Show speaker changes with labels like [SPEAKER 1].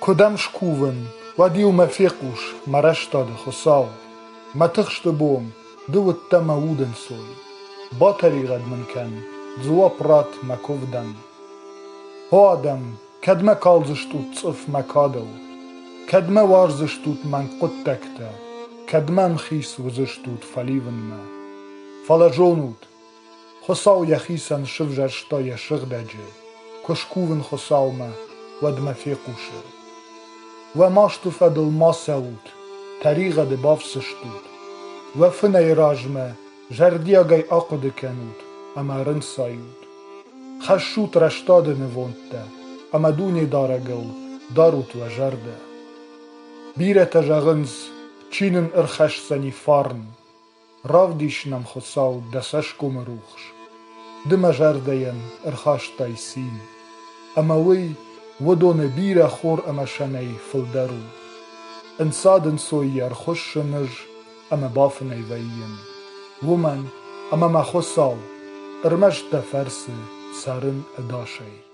[SPEAKER 1] Kudemsch kuven, wa diu me fiqush, ma reshta de xusal. Ma tixşt bom, duwt te me wuden soy. Bateri red min ken, zwa prat me kovden. Ho adem, kad me kalzıştut tsıf me kadew. Kad me warzıştut men quttekte. Kad men xis wzıştut faliven me. Falajonut, xusaw yaxisen şivjer şta yeşigdece. Kushkuven xusaw me, wed me fiqushe. و ماشتو فدل ماسود طریقه د بافسشتود و فنه راجمه جردیا گای آقد کنود اما رن سایود خشوت رشتاد نوونده اما دونی دارگل داروت و جرده بیره تجاغنز چینن ارخش سنی فارن راو دیشنم خساو دسش کم روخش دم جرده ین ارخش تایسین اما وی ودون بیره خور اما شنی فلدرو انسادن سویر خوش شنج اما بافنی وین ومن اما ما خساو ارمش تفرس سرن اداشی